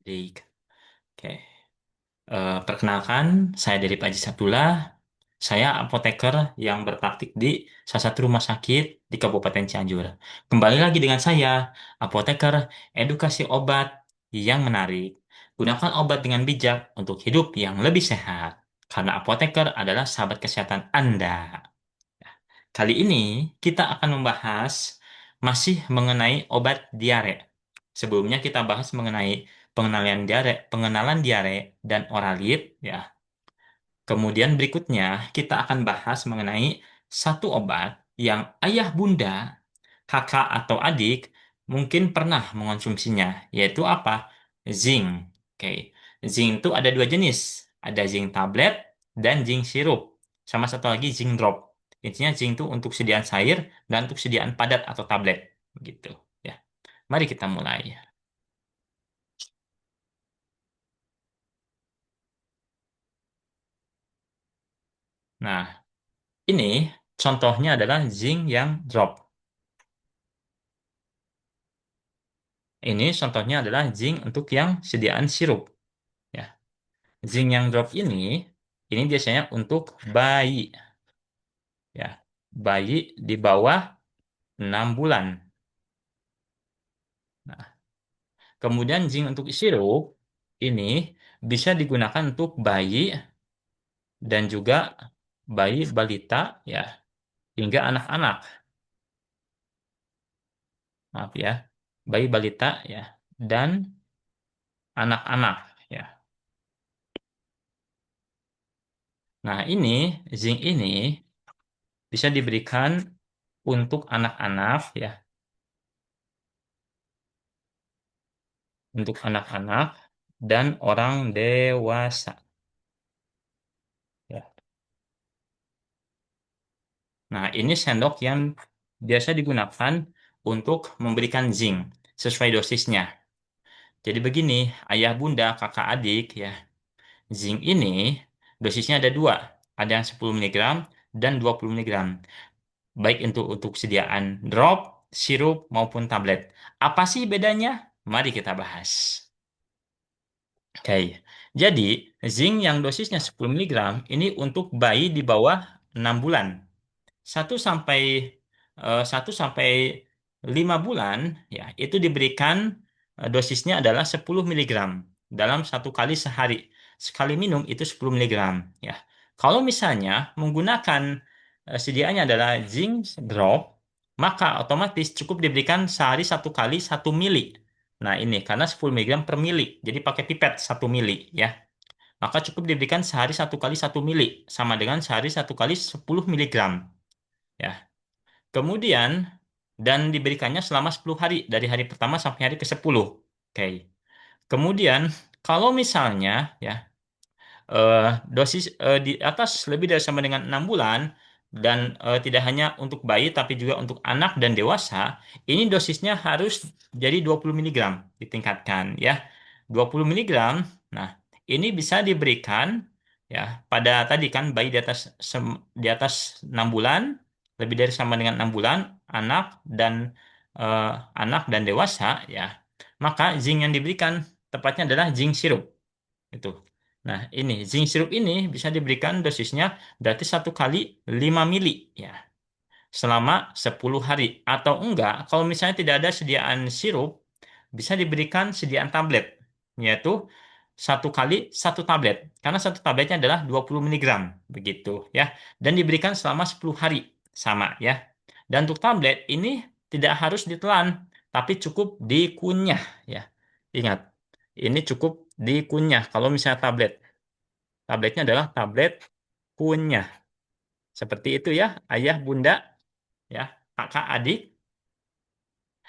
Baik. Oke. Perkenalkan, saya dari Pak Haji Sabdullah. Saya apoteker yang berpraktik di salah satu rumah sakit di Kabupaten Cianjur. Kembali lagi dengan saya, apoteker edukasi obat yang menarik. Gunakan obat dengan bijak untuk hidup yang lebih sehat. Karena apoteker adalah sahabat kesehatan Anda. Kali ini kita akan membahas masih mengenai obat diare. Sebelumnya kita bahas mengenai pengenalan diare dan oralit, ya. Kemudian berikutnya kita akan bahas mengenai satu obat yang ayah bunda, kakak atau adik mungkin pernah mengonsumsinya, yaitu apa? Zinc. Oke. Zinc itu ada dua jenis, ada zinc tablet dan zinc sirup, sama satu lagi zinc drop. Intinya zinc itu untuk sediaan cair dan untuk sediaan padat atau tablet, begitu. Ya, mari kita mulai. Nah, ini contohnya adalah zinc yang drop. Ini contohnya adalah zinc untuk yang sediaan sirup. Ya, zinc yang drop ini biasanya untuk bayi. Ya, bayi di bawah 6 bulan. Nah, kemudian zinc untuk sirup ini bisa digunakan untuk bayi dan juga bayi balita, ya, hingga anak-anak. Maaf ya, bayi balita, ya, dan anak-anak, ya. Nah, zinc ini bisa diberikan untuk anak-anak, ya, untuk anak-anak dan orang dewasa, ya. Nah, ini sendok yang biasa digunakan untuk memberikan zinc sesuai dosisnya. Jadi begini, ayah bunda, kakak adik, ya. Zinc ini dosisnya ada dua, ada yang 10 miligram dan 20 miligram. Baik untuk sediaan drop, sirup maupun tablet. Apa sih bedanya? Mari kita bahas. Oke, jadi zinc yang dosisnya 10 miligram ini untuk bayi di bawah 6 bulan. 1 sampai 5 bulan, ya, itu diberikan dosisnya adalah 10 miligram dalam satu kali sehari. Sekali minum itu 10 miligram, ya. Kalau misalnya menggunakan sediaannya adalah zinc drop, maka otomatis cukup diberikan sehari satu kali 1 mili. Nah, ini karena 10 miligram per mili, jadi pakai pipet 1 mili, ya. Maka cukup diberikan sehari satu kali 1 mili, sama dengan sehari satu kali 10 miligram. Ya, kemudian dan diberikannya selama 10 hari dari hari pertama sampai hari ke-10. Oke. Kemudian kalau misalnya, ya, eh, dosis di atas lebih dari sama dengan 6 bulan dan tidak hanya untuk bayi tapi juga untuk anak dan dewasa, ini dosisnya harus jadi 20 miligram ditingkatkan, ya. 20 miligram. Nah, ini bisa diberikan, ya, pada tadi kan bayi di atas 6 bulan, lebih dari sama dengan 6 bulan, anak dan eh, anak dan dewasa, ya. Maka zinc yang diberikan tepatnya adalah zinc sirup. Itu. Nah, ini zinc sirup ini bisa diberikan dosisnya berarti satu kali 5 mili, ya, selama 10 hari. Atau enggak, kalau misalnya tidak ada sediaan sirup, bisa diberikan sediaan tablet, yaitu satu kali satu tablet. Karena satu tabletnya adalah 20 miligram, begitu, ya. Dan diberikan selama 10 hari, sama, ya. Dan untuk tablet ini tidak harus ditelan, tapi cukup dikunyah, ya. Ingat, ini cukup dikunyah kalau misalnya tablet. Tabletnya adalah tablet kunyah. Seperti itu, ya, ayah, bunda, ya, kakak, adik,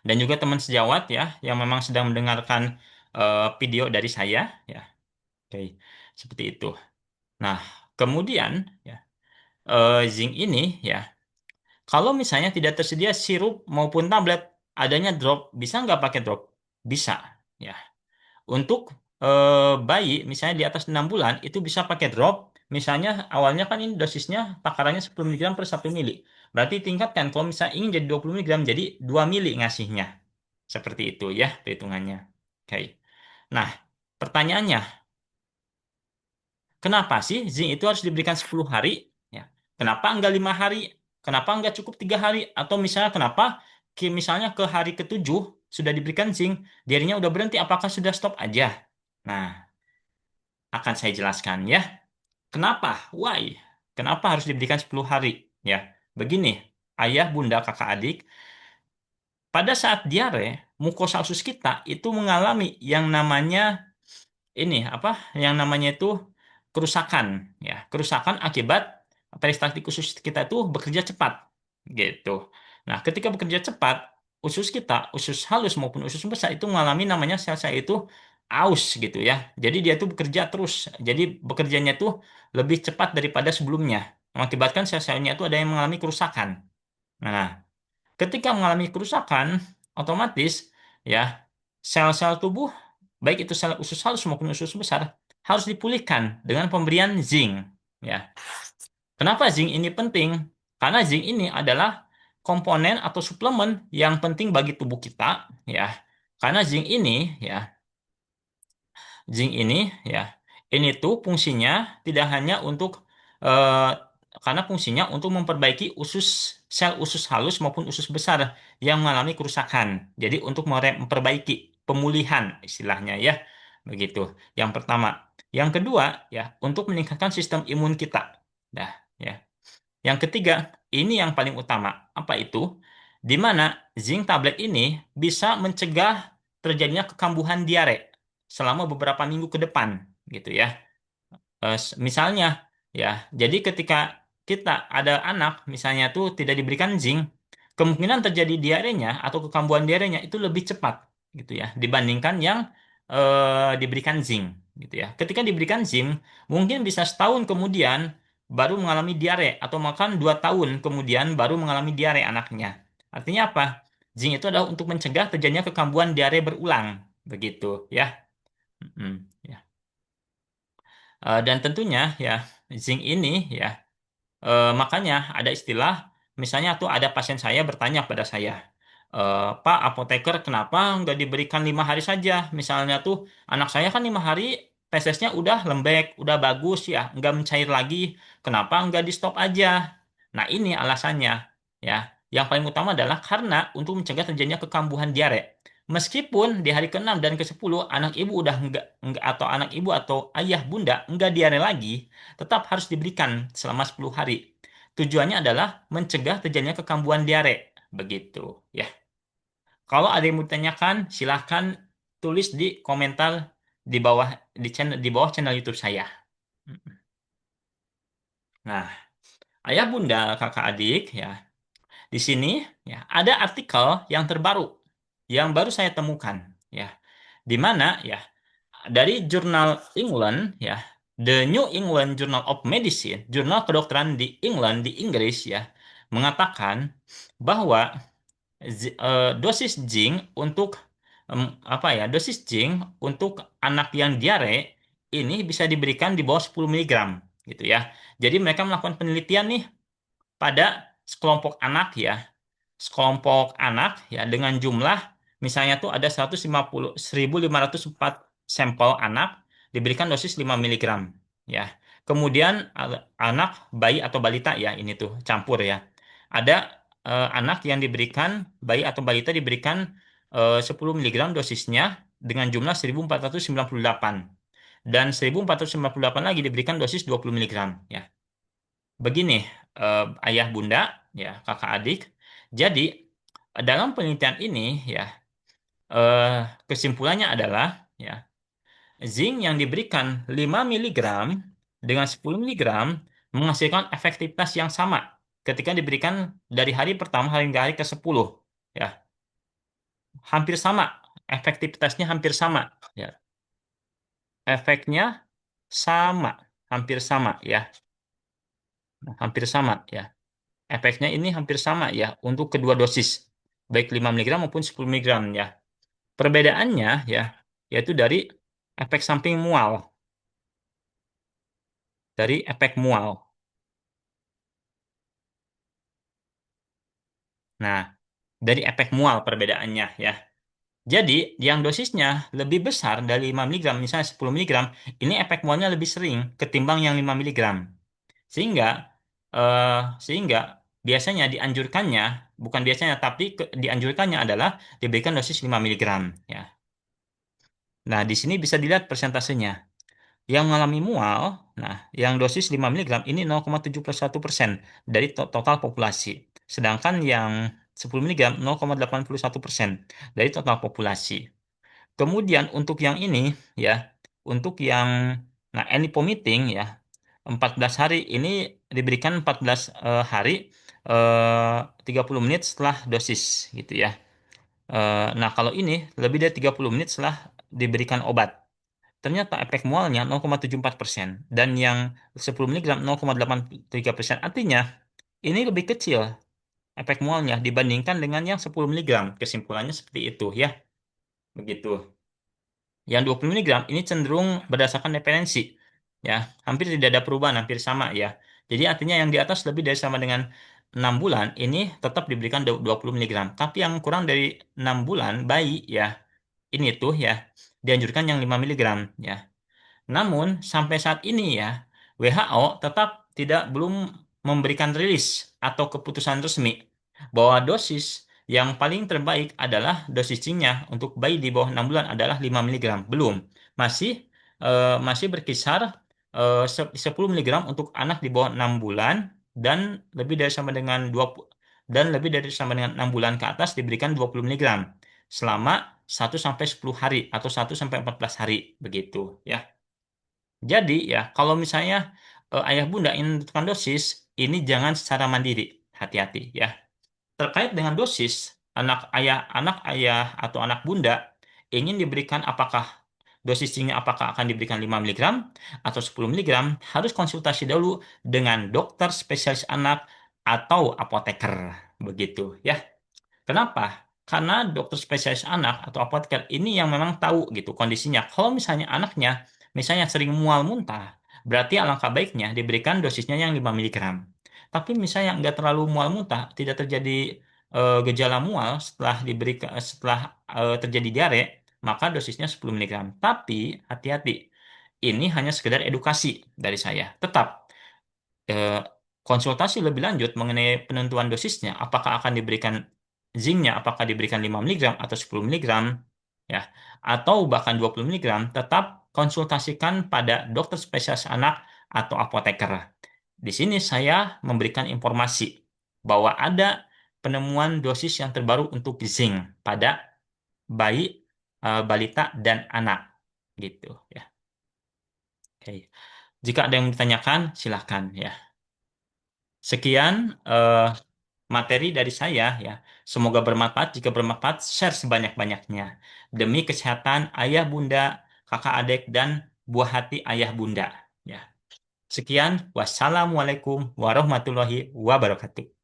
dan juga teman sejawat, ya, yang memang sedang mendengarkan video dari saya, ya. Oke, seperti itu. Nah, kemudian, ya, zinc ini, ya, kalau misalnya tidak tersedia sirup maupun tablet, adanya drop, bisa nggak pakai drop? Bisa, ya. Untuk bayi, misalnya di atas 6 bulan, itu bisa pakai drop. Misalnya awalnya kan ini dosisnya takarannya 10 miligram per 1 mili. Berarti tingkatkan, kalau misalnya ingin jadi 20 miligram, jadi 2 mili ngasihnya. Seperti itu, ya, perhitungannya. Oke. Nah, Pertanyaannya, kenapa sih zinc itu harus diberikan 10 hari? Ya. Kenapa enggak 5 hari? Kenapa enggak cukup 3 hari? Atau misalnya kenapa misalnya ke hari ketujuh sudah diberikan zinc, diarinya udah berhenti, apakah sudah stop aja? Nah, akan saya jelaskan ya. Kenapa? Why? Kenapa harus diberikan 10 hari? Ya, begini, ayah, bunda, kakak, adik, pada saat diare, mukosa usus kita itu mengalami yang namanya ini apa yang namanya itu kerusakan, ya, kerusakan akibat peristaltik usus kita itu bekerja cepat gitu. Nah, ketika bekerja cepat, usus kita, usus halus maupun usus besar itu mengalami namanya sel-sel itu aus gitu ya. Jadi dia itu bekerja terus, jadi bekerjanya itu lebih cepat daripada sebelumnya, mengakibatkan sel-selnya itu ada yang mengalami kerusakan. Nah, ketika mengalami kerusakan, otomatis ya sel-sel tubuh, baik itu sel usus halus maupun usus besar, harus dipulihkan dengan pemberian zinc. Ya, kenapa zinc ini penting? Karena zinc ini adalah komponen atau suplemen yang penting bagi tubuh kita, ya. Karena zinc ini ya, ini tuh fungsinya tidak hanya untuk eh, karena fungsinya untuk memperbaiki sel usus halus maupun usus besar yang mengalami kerusakan. Jadi untuk memperbaiki pemulihan istilahnya ya. Begitu. Yang pertama. Yang kedua ya, untuk meningkatkan sistem imun kita. Dah, ya. Yang ketiga, ini yang paling utama. Apa itu? Di mana zinc tablet ini bisa mencegah terjadinya kekambuhan diare selama beberapa minggu ke depan, gitu ya. Misalnya, ya, jadi ketika kita ada anak, misalnya tuh tidak diberikan zinc, kemungkinan terjadi diarenya atau kekambuhan diarenya itu lebih cepat, gitu ya, dibandingkan yang diberikan zinc, gitu ya. Ketika diberikan zinc, mungkin bisa setahun kemudian baru mengalami diare, atau makan 2 tahun kemudian baru mengalami diare anaknya. Artinya apa? Zinc itu adalah untuk mencegah terjadinya kekambuhan diare berulang, begitu ya. Mm-mm, ya. Dan tentunya ya zinc ini ya, makanya ada istilah, misalnya tuh ada pasien saya bertanya pada saya, Pak apoteker kenapa nggak diberikan 5 hari saja? Misalnya tuh anak saya kan 5 hari fesesnya udah lembek, udah bagus ya, nggak mencair lagi, kenapa nggak di stop aja? Nah ini alasannya ya. Yang paling utama adalah karena untuk mencegah terjadinya kekambuhan diare. Meskipun di hari ke-6 dan ke-10 anak ibu udah enggak atau anak ibu atau ayah bunda enggak diare lagi, tetap harus diberikan selama 10 hari. Tujuannya adalah mencegah terjadinya kekambuhan diare. Begitu, ya. Kalau ada yang mau ditanyakan, silahkan tulis di komentar di bawah channel YouTube saya. Nah, ayah bunda, kakak adik, ya. Di sini ya ada artikel yang terbaru yang baru saya temukan, ya. Di mana ya dari jurnal England ya, The New England Journal of Medicine, jurnal kedokteran di England di Inggris ya, mengatakan bahwa dosis zinc untuk dosis zinc untuk anak yang diare ini bisa diberikan di bawah 10 miligram gitu ya. Jadi mereka melakukan penelitian nih pada sekelompok anak ya, sekelompok anak ya dengan jumlah misalnya tuh ada 150.504 sampel anak diberikan dosis 5 miligram ya. Kemudian anak bayi atau balita ya ini tuh campur ya. Ada anak yang diberikan bayi atau balita diberikan 10 miligram dosisnya dengan jumlah 1.498 dan 1.498 lagi diberikan dosis 20 miligram ya. Begini, ayah bunda, ya kakak adik. Jadi dalam penelitian ini ya, eh, kesimpulannya adalah ya zinc yang diberikan 5 miligram dengan 10 miligram menghasilkan efektivitas yang sama ketika diberikan dari hari pertama hingga hari ke-10. Ya, hampir sama, efektivitasnya hampir sama ya. Efeknya sama, hampir sama ya. Hampir sama ya. Efeknya ini hampir sama ya untuk kedua dosis, baik 5 miligram maupun 10 miligram ya. Perbedaannya ya, yaitu dari efek samping mual, dari efek mual. Nah, dari efek mual perbedaannya ya. Jadi, yang dosisnya lebih besar dari 5 miligram, misalnya 10 miligram, ini efek mualnya lebih sering ketimbang yang 5 miligram. Sehingga, eh, sehingga biasanya dianjurkannya, bukan biasanya, tapi dianjurkannya adalah diberikan dosis 5 miligram. Ya. Nah, di sini bisa dilihat persentasenya. Yang mengalami mual, nah, yang dosis 5 miligram ini 0,71% dari total populasi. Sedangkan yang 10 miligram 0,81% dari total populasi. Kemudian untuk yang ini ya, untuk yang nah enipomiting ya, 14 hari ini diberikan 14 hari 30 menit setelah dosis gitu ya. Nah, kalau ini lebih dari 30 menit setelah diberikan obat. Ternyata efek mualnya 0,74% dan yang 10 miligram 0,83%. Artinya ini lebih kecil efek mualnya dibandingkan dengan yang 10 miligram. Kesimpulannya seperti itu ya. Begitu. Yang 20 miligram ini cenderung berdasarkan referensi. Ya, hampir tidak ada perubahan, hampir sama ya. Jadi artinya yang di atas lebih dari sama dengan 6 bulan ini tetap diberikan 20 miligram. Tapi yang kurang dari 6 bulan bayi ya, ini tuh ya dianjurkan yang 5 miligram ya. Namun sampai saat ini ya, WHO tetap belum memberikan rilis atau keputusan resmi bahwa dosis yang paling terbaik adalah dosis zinc-nya untuk bayi di bawah 6 bulan adalah 5 miligram. Belum. Masih masih berkisar 10 miligram untuk anak di bawah 6 bulan dan lebih dari sama dengan 20 dan lebih dari sama dengan 6 bulan ke atas diberikan 20 miligram selama 1 sampai 10 hari atau 1 sampai 14 hari begitu ya. Jadi ya, kalau misalnya ayah bunda ingin menentukan dosis, ini jangan secara mandiri, hati-hati ya. Terkait dengan dosis, anak ayah atau anak bunda ingin diberikan apakah dosisnya apakah akan diberikan 5 miligram atau 10 miligram, harus konsultasi dulu dengan dokter spesialis anak atau apoteker, begitu ya. Kenapa? Karena dokter spesialis anak atau apoteker ini yang memang tahu gitu kondisinya. Kalau misalnya anaknya misalnya sering mual muntah, berarti alangkah baiknya diberikan dosisnya yang 5 miligram. Tapi misalnya nggak terlalu mual muntah, tidak terjadi gejala mual setelah terjadi diare, maka dosisnya 10 miligram. Tapi hati-hati, ini hanya sekedar edukasi dari saya. Tetap eh, konsultasi lebih lanjut mengenai penentuan dosisnya, apakah akan diberikan zincnya, apakah diberikan 5 miligram atau 10 miligram, ya, atau bahkan 20 miligram, tetap konsultasikan pada dokter spesialis anak atau apoteker. Di sini saya memberikan informasi bahwa ada penemuan dosis yang terbaru untuk zinc pada bayi, balita, dan anak. Gitu ya. Oke. Jika ada yang ditanyakan, silahkan ya. Sekian materi dari saya ya. Semoga bermanfaat. Jika bermanfaat, share sebanyak-banyaknya. Demi kesehatan ayah bunda, kakak adik, dan buah hati ayah bunda. Ya. Sekian. Wassalamualaikum warahmatullahi wabarakatuh.